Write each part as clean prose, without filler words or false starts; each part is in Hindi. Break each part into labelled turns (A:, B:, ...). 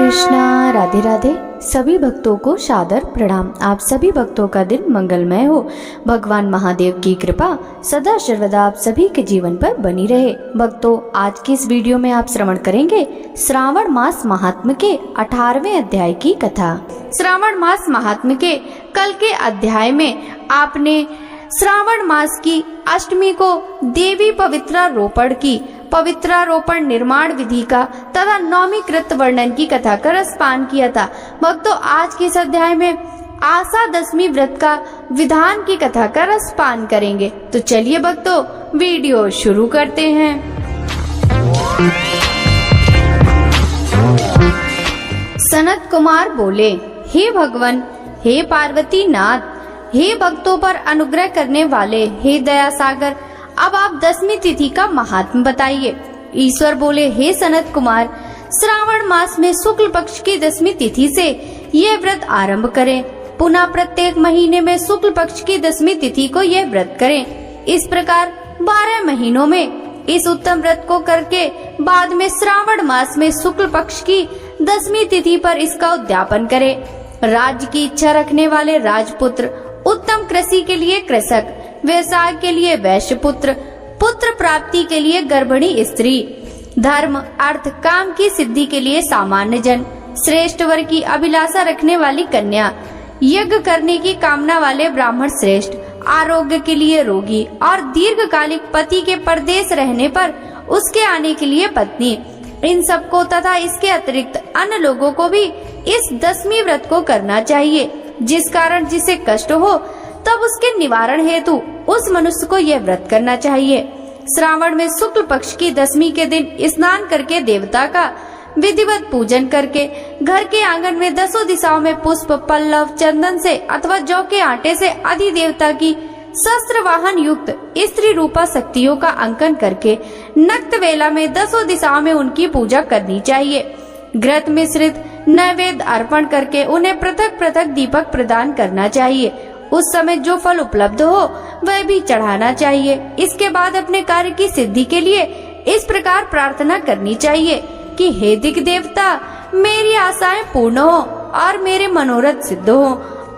A: कृष्णा। राधे राधे। सभी भक्तों को सादर प्रणाम। आप सभी भक्तों का दिन मंगलमय हो। भगवान महादेव की कृपा सदा सर्वदा आप सभी के जीवन पर बनी रहे। भक्तों, आज की इस वीडियो में आप श्रवण करेंगे श्रावण मास महात्म्य के 18वें अध्याय की कथा। श्रावण मास महात्म्य के कल के अध्याय में आपने श्रावण मास की अष्टमी को देवी पवित्रारोपण की पवित्रारोपण निर्माण विधि का तथा नवमी कृत वर्णन की कथा का रसपान किया था। भक्तों, आज के इस अध्याय में आशा दशमी व्रत का विधान की कथा का रसपान करेंगे। तो चलिए भक्तों, वीडियो शुरू करते हैं। सनत कुमार बोले, हे भगवान, हे पार्वती नाथ, हे भक्तों पर अनुग्रह करने वाले, हे दया सागर, अब आप दशमी तिथि का महात्म बताइए। ईश्वर बोले, हे सनत कुमार, श्रावण मास में शुक्ल पक्ष की दशमी तिथि से यह व्रत आरंभ करें। पुनः प्रत्येक महीने में शुक्ल पक्ष की दशमी तिथि को यह व्रत करें। इस प्रकार 12 महीनों में इस उत्तम व्रत को करके बाद में श्रावण मास में शुक्ल पक्ष की दशमी तिथि पर इसका उद्यापन करें। राज्य की इच्छा रखने वाले राजपुत्र, उत्तम कृषि के लिए कृषक, व्यवसाय के लिए वैश्य पुत्र, पुत्र प्राप्ति के लिए गर्भिणी स्त्री, धर्म अर्थ काम की सिद्धि के लिए सामान्य जन, श्रेष्ठ वर की अभिलाषा रखने वाली कन्या, यज्ञ करने की कामना वाले ब्राह्मण श्रेष्ठ, आरोग्य के लिए रोगी और दीर्घकालिक पति के परदेश रहने पर उसके आने के लिए पत्नी, इन सबको तथा इसके अतिरिक्त अन्य लोगों को भी इस दशमी व्रत को करना चाहिए। जिस कारण जिसे कष्ट हो तब उसके निवारण हेतु उस मनुष्य को यह व्रत करना चाहिए। श्रावण में शुक्ल पक्ष की दशमी के दिन स्नान करके देवता का विधिवत पूजन करके घर के आंगन में 10 दिशाओं में पुष्प, पल्लव, चंदन से अथवा जौ के आटे से अधिदेवता की शस्त्र वाहन युक्त स्त्री रूपा शक्तियों का अंकन करके नक्त वेला में 10 दिशाओं में उनकी पूजा करनी चाहिए। घृत मिश्रित नैवेद्य अर्पण करके उन्हें पृथक पृथक दीपक प्रदान करना चाहिए। उस समय जो फल उपलब्ध हो वह भी चढ़ाना चाहिए। इसके बाद अपने कार्य की सिद्धि के लिए इस प्रकार प्रार्थना करनी चाहिए कि हे दिक् देवता, मेरी आशाएं पूर्ण हो और मेरे मनोरथ सिद्ध हो।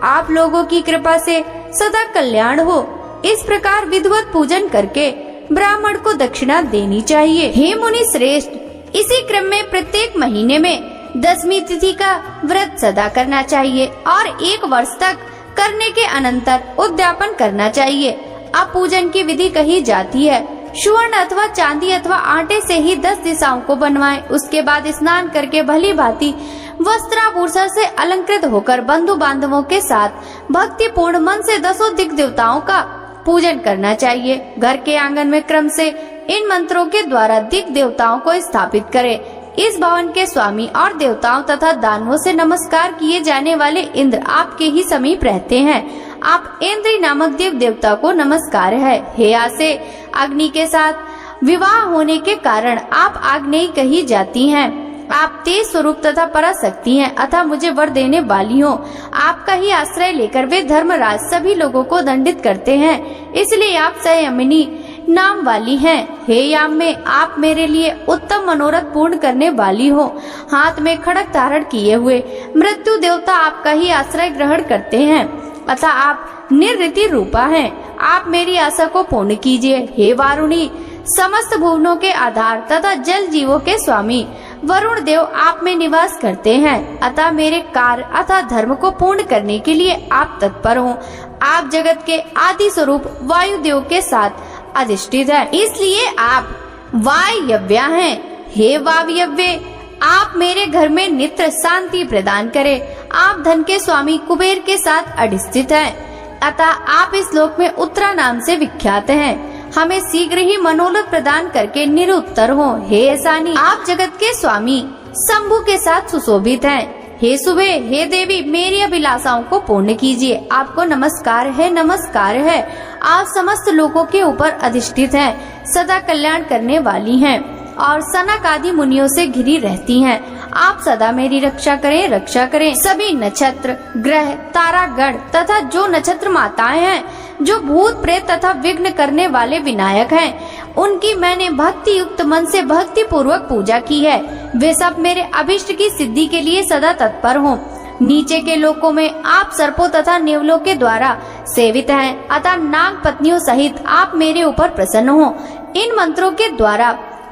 A: आप लोगों की कृपा से सदा कल्याण हो। इस प्रकार विधिवत पूजन करके ब्राह्मण को दक्षिणा देनी चाहिए। हे मुनि श्रेष्ठ, इसी क्रम में प्रत्येक महीने में दशमी तिथि का व्रत सदा करना चाहिए और 1 वर्ष तक करने के अनंतर उद्यापन करना चाहिए। अब पूजन की विधि कही जाती है, स्वर्ण अथवा चांदी अथवा आटे से ही 10 दिशाओं को बनवाएं। उसके बाद स्नान करके भली भांति वस्त्राभूषण से अलंकृत होकर बंधु बांधवों के साथ भक्ति पूर्ण मन से 10 दिक् देवताओं का पूजन करना चाहिए। घर के आंगन में क्रम से इन मंत्रों के द्वारा दिक् देवताओं को स्थापित करें। इस भवन के स्वामी और देवताओं तथा दानवों से नमस्कार किए जाने वाले इंद्र आपके ही समीप रहते हैं। आप इंद्र नामक देव देवता को नमस्कार है। हे आसे, अग्नि के साथ विवाह होने के कारण आप आग्नेयी कही जाती हैं। आप तेज स्वरूप तथा पराशक्ति हैं अतः मुझे वर देने वाली हो। आपका ही आश्रय लेकर वे धर्मराज सभी लोगों को दंडित करते हैं, इसलिए आप संयमिनी नाम वाली हैं। हे याम में, आप मेरे लिए उत्तम मनोरथ पूर्ण करने वाली हो। हाथ में खड़ग धारण किए हुए मृत्यु देवता आपका ही आश्रय ग्रहण करते हैं अतः आप निर्ऋति रूपा हैं। आप मेरी आशा को पूर्ण कीजिए। हे वारुणी, समस्त भुवनों के आधार तथा जल जीवों के स्वामी वरुण देव आप में निवास करते हैं अतः मेरे कार्य अथवा धर्म को पूर्ण करने के लिए आप तत्पर हो। आप जगत के आदि स्वरूप वायु देव के साथ अधिष्ठित है, इसलिए आप वायव्या हैं। हे वायव्य, आप मेरे घर में नित्य शांति प्रदान करें। आप धन के स्वामी कुबेर के साथ अधिष्ठित हैं अतः आप इस लोक में उत्तरा नाम से विख्यात हैं। हमें शीघ्र ही मनोरथ प्रदान करके निरुत्तर हो। हे ऐसानी, आप जगत के स्वामी शंभु के साथ सुशोभित हैं। हे सुबह, हे देवी, मेरी अभिलाषाओं को पूर्ण कीजिए। आपको नमस्कार है, नमस्कार है। आप समस्त लोगों के ऊपर अधिष्ठित हैं, सदा कल्याण करने वाली हैं और सनक आदि मुनियों से घिरी रहती हैं। आप सदा मेरी रक्षा करें, रक्षा करें। सभी नक्षत्र, ग्रह, तारागण तथा जो नक्षत्र माताएं हैं जो भूत प्रेत तथा विघ्न करने वाले विनायक हैं। उनकी मैंने भक्ति युक्त मन से भक्ति पूर्वक पूजा की है। वे सब मेरे अभिष्ट की सिद्धि के लिए सदा तत्पर हों। नीचे के लोकों में आप सर्पों तथा नेवलों के द्वारा सेवित हैं, अतः नाग पत्नियों सहित आप मेरे ऊपर प्रसन्न हो। इन मंत्रों के द्वारा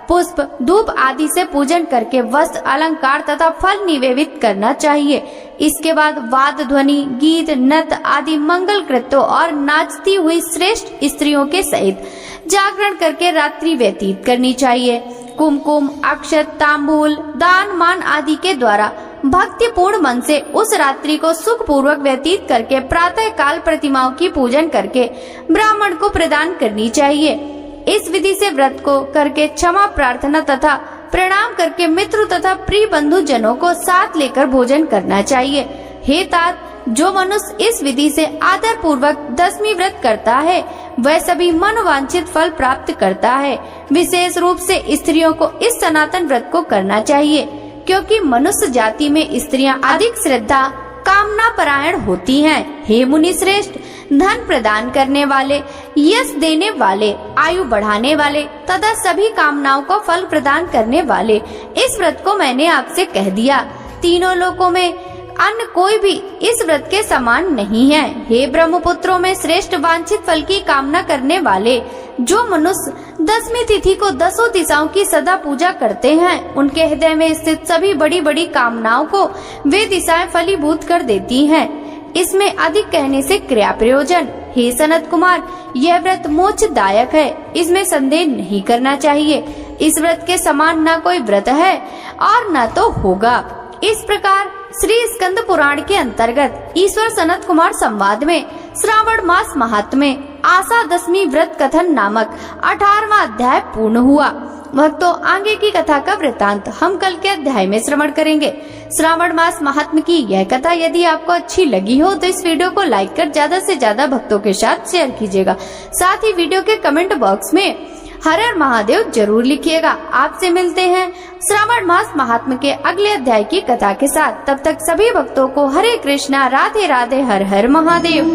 A: पुष्प धूप आदि से पूजन करके वस्त्र अलंकार तथा फल निवेदित करना चाहिए। इसके बाद वाद ध्वनि, गीत, नृत्य आदि मंगल कृत्यों और नाचती हुई श्रेष्ठ स्त्रियों के सहित जागरण करके रात्रि व्यतीत करनी चाहिए। कुमकुम, अक्षत, तांबूल, दान मान आदि के द्वारा भक्ति पूर्ण मन से उस रात्रि को सुख पूर्वक व्यतीत करके प्रातः काल प्रतिमाओं की पूजन करके ब्राह्मण को प्रदान करनी चाहिए। इस विधि से व्रत को करके क्षमा प्रार्थना तथा प्रणाम करके मित्र तथा प्रिय बंधु जनों को साथ लेकर भोजन करना चाहिए। हे तात, जो मनुष्य इस विधि से आदर पूर्वक दशमी व्रत करता है वह सभी मनोवांछित फल प्राप्त करता है। विशेष रूप से स्त्रियों को इस सनातन व्रत को करना चाहिए, क्योंकि मनुष्य जाति में स्त्रियां अधिक श्रद्धा कामना परायण होती हैं। हे मुनि श्रेष्ठ, धन प्रदान करने वाले, यश देने वाले, आयु बढ़ाने वाले तथा सभी कामनाओं को फल प्रदान करने वाले इस व्रत को मैंने आपसे कह दिया। तीनों लोकों में अन्य कोई भी इस व्रत के समान नहीं है। हे ब्रह्मपुत्रों में श्रेष्ठ वांछित फल की कामना करने वाले, जो मनुष्य दशमी तिथि को दसों दिशाओं की सदा पूजा करते हैं, उनके हृदय में स्थित सभी बड़ी बड़ी कामनाओं को वे दिशाएं फलीभूत कर देती हैं। इसमें अधिक कहने से क्रिया प्रयोजन। हे सनत कुमार, यह व्रत मोक्षदायक है, इसमें संदेह नहीं करना चाहिए। इस व्रत के समान न कोई व्रत है और न तो होगा। इस प्रकार श्री स्कंद पुराण के अंतर्गत ईश्वर सनत कुमार संवाद में श्रावण मास महात्म्य आशा दशमी व्रत कथन नामक 18वां अध्याय पूर्ण हुआ। भक्तों, आगे की कथा का वृतांत हम कल के अध्याय में श्रवण करेंगे। श्रावण मास महात्म्य की यह कथा यदि आपको अच्छी लगी हो तो इस वीडियो को लाइक कर ज्यादा से ज्यादा भक्तों के साथ शेयर कीजिएगा। साथ ही वीडियो के कमेंट बॉक्स में हर हर महादेव जरूर लिखिएगा। आपसे मिलते हैं श्रावण मास महात्म्य के अगले अध्याय की कथा के साथ। तब तक सभी भक्तों को हरे कृष्णा, राधे राधे, हर हर महादेव।